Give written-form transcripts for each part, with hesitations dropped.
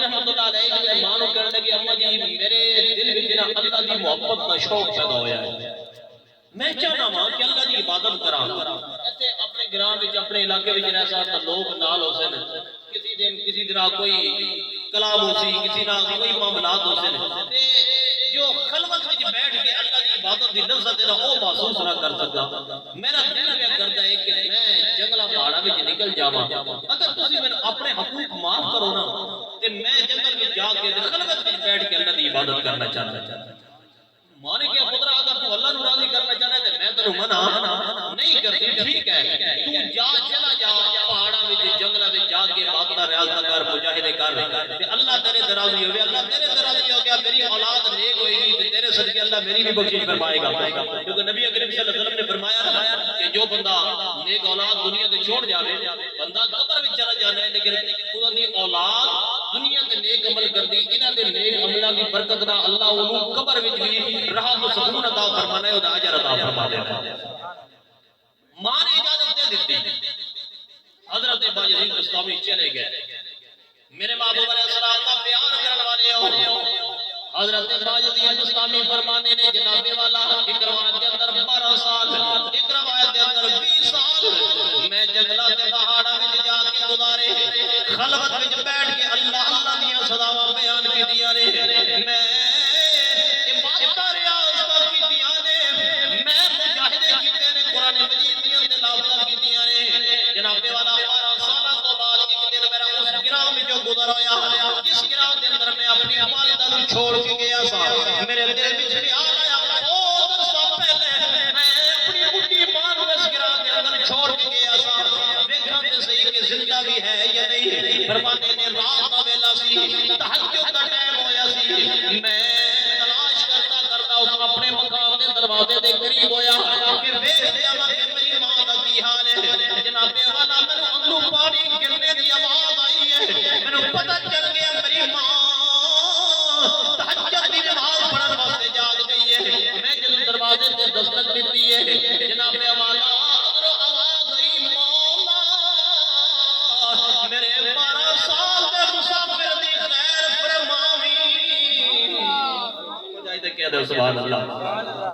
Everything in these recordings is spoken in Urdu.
رحمۃ اللہ علیہ کی ماں نوں کہنے لگی اماں جی میرے دل وچ نا اللہ دی محبت دا شوق پیدا ہویا ہے، میں چاہنا وا کہ اللہ دی عبادت کراں۔ ایتھے اپنے گراں وچ اپنے علاقے وچ رہ سکتا لوگ نال ہو سن، کسی طرح کوئی کلام ہو سی، کسی نال کوئی معاملات ہو سن، تے جو خلوت وچ بیٹھ کے اللہ دی عبادت دی لذت ہے او محسوس نہ کر سکتا۔ میرا دل کیا کرتا ہے کہ میں جنگلاں پہاڑاں وچ نکل جاواں، اگر تسی میں اپنے حقوق معاف کرو نا تے میں جنگل وچ جا کے خلوت وچ بیٹھ کے اللہ دی عبادت کرنا چاہتا۔ مانے کہ پترا اگر تو اللہ نو راضی کرنا چاہنا ہے تے میں تینوں منع نہیں کرتی، ٹھیک ہے تو جا چلا جا پہاڑاں وچ جنگلاں وچ جا کے باقتا ریاضت کر مجاہدے کر تے اللہ تیرے تے راضی ہوے، اللہ تیرے تے راضی ہو گیا میری اولاد نیک ہوئے گی تے تیرے صدقے اللہ میری بھی بخشش فرمائے گا۔ کیونکہ نبی اکرم صلی اللہ علیہ وسلم نے فرمایا کہ جو بندہ نیک اولاد دنیا تے چھوڑ جاوے بندہ قبر وچ چلا جانا ہے لیکن انہاں دی اولاد دنیا تے نیک عمل کردی انہاں دے نیک عملاں دی برکت نال اللہ انہوں قبر وچ بھی راحت و سکون عطا فرمانا ہے، ادا اجر عطا فرما دینا ہے۔ ماں نے اجازت دے دیتی، حضرت باجرین بستامی چلے گئے۔ میرے محبوب علیہ السلام کا پیار کرنے والے ہو حضرت باجرین بستامی فرمانے نے جناب والا ایک روایت کے اندر 12 سال، ایک روایت کے اندر 20 سال میں جنگلاں تے پہاڑاں وچ جا کے گزارے، خلوت وچ بیٹھ کے اللہ اللہ دیاں صداواں بیان کیتیاں نے، میں عبادتاں ریاضتاں کیتیاں نے، میں مجاہدے کیتے نے، قرآن مجید دیاں تلاوتاں کیتیاں نے۔ جناب والا 12 سالاں تو بعد ایک دن میرا اس گراں وچوں گزر ہویا جس گراں دے اندر میں اپنی والدہ نوں چھوڑ کے گیا سا، میرے دل وچ خیال آیا بہت عرصہ پہلے میں اپنی بڈھی ماں نوں اس گراں دے اندر چھوڑ کے گیا سا، ویکھاں تے صحیح کہ زندہ بھی ہے یا نہیں۔ فرماتے نے رات دا ویلا سی، تہجد دا ٹائم ہویا سی، میں تلاش کرتا کرتا اس اپنے مقام دے دروازے دے قریب ہویا کہ ویکھ لیا کہ میری ماں دا کی حال ہے۔ جناب والا مینوں اندروں پانی گرنے دی آواز آئی ہے، مینوں پتہ چل گیا میری ماں تہجد دی نماز پڑھن واسطے جاگ گئی ہے۔ میں جدوں دروازے تے دستک دتی ہے جناب والا اندروں آواز آئی مولا میرے 12 سال دے مسافر دی خیر فرماویں۔ مجاہد کہہ دے سبحان اللہ۔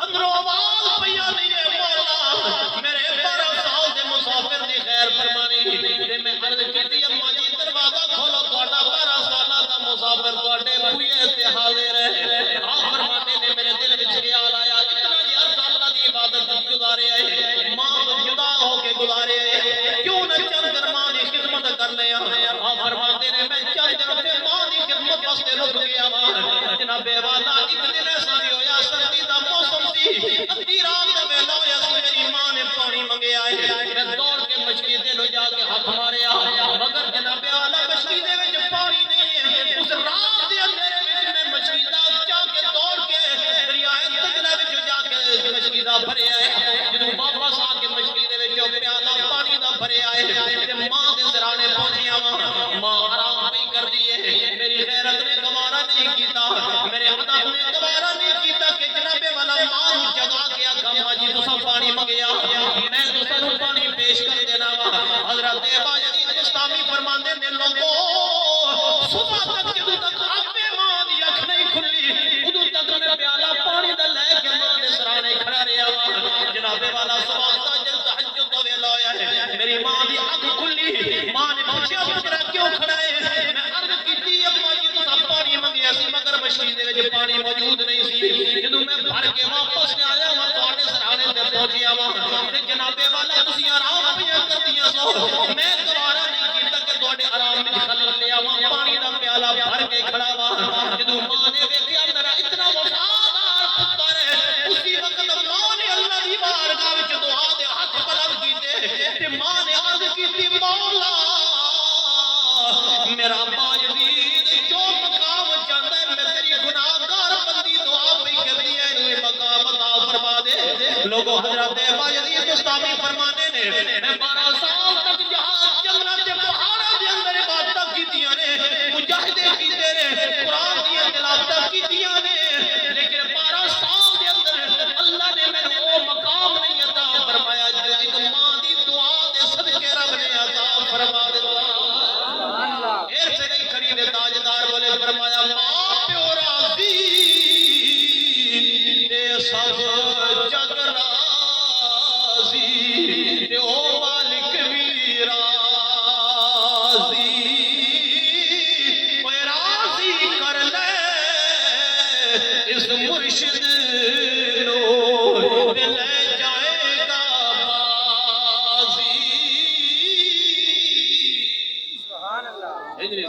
اندروں آواز پیا نہیں ہے مولا میرے 12 سال دے مسافر دی خیر فرمانی۔ تے میں عرض کیتی اماں جی دروازہ کھولو تہاڈا 12 سالاں دا مسافر تہاڈے بوئے تے حاضر ہے۔ آپ فرماتے نے میرے دل وچ خیال آیا اتنا جی عرصہ اللہ دی عبادت گزارے ہے، ماں تو جدا ہو کے گزارے ہے، کیوں نہ چند دن ماں دی خدمت کر لیا۔ آپ فرماتے نے میں چند دن تے ماں دی خدمت واسطے رک گیا وا۔ جناب والا ایک دن ایسا بھی ہویا سردی دا موسم سی، ادھی رات دا ویلا ہویا سی، میری ماں نے پانی منگیا ہے، میں دوڑ کے مچھلی دے لو جا کے ہاتھ ماریا مگر جناب والا مچھلی دے وچ پانی نہیں ہے۔ اس رات دے اندھیرے وچ میں مچھلی دا جا کے دوڑ کے دریائے دجلہ وچ جا کے مچھلی دا بھریا ہے، جدوں واپس آ کے مچھلی دے وچ پیالہ پانی دا بھریا ہے تے ماں دے سرانے پہنچیا وا، ماں آرام پئی کر دی ہے۔ میری غیرت نے گوارا نہیں کیتا، میرے ادب نے گوارا نہیں کیتا کہ جناب والا ماں نوں جگا کے آکھا ماں جی تساں پانی منگیا میں تساں نوں پانی پیش کر دینا وا۔ حضرت باجرین بستامی فرماندے نے لوگو صبح تک جدوں تک اپنے ماں دی اکھ نہیں کھلی ادوں تک میں پیالہ پانی دا لے کے ماں دے سرانے کھڑا رہیا وا۔ جناب والا صبح تہجد دا ویلا ہویا ہے، میری ماں دی اکھ کھلی، ماں نے پوچھا پترا کیوں کھڑا ہے؟ میں عرض کیتی اماں جی تساں پانی منگیا سی مگر مچھلی دے وچ پانی موجود نہیں سی، جدوں میں بھر کے واپس آیا وا تواڈے سرانے تے پہنچیا وا تے جناب والا تسی آرام پیا کردیاں سو، میں گوارا نہیں کیتا کہ تواڈے آرام وچ خلل لیا وا، پانی دا پیالہ بھر کے کھڑا وا۔ جدوں ماں نے ویکھیا میرا اتنا وفادار پتر ہے، اسی وقت ماں نے اللہ دی بارگاہ وچ دعا دے ہاتھ بلند کیتے تے ماں نے عرض کیتی مولا میرا باجرین جو مقام چاہتا ہے میں تیری گناہگار بندی دعا پہ کردی ہے انہیں مقام عطا فرما دے۔ لوگوں حضرت باجرین بستامی فرمانے نے میں 12 سال تک جہاں جنگلاں تے پہاڑاں دے اندر عبادتاں کیتیاں نے، مجاہدے کیتے نے، قرآن دی تلاوتاں کیتیاں نے، لیکن 12 سال دے اندر اللہ نے مینوں وہ مقام نہیں عطا فرمایا جو ایک ماں دی دعا دے صدقے رب نے عطا فرما دتا۔ پھر سے نہیں کھڑی دے تاجدار بولے فرمایا ماں پیو راضی تے سب جگ راضی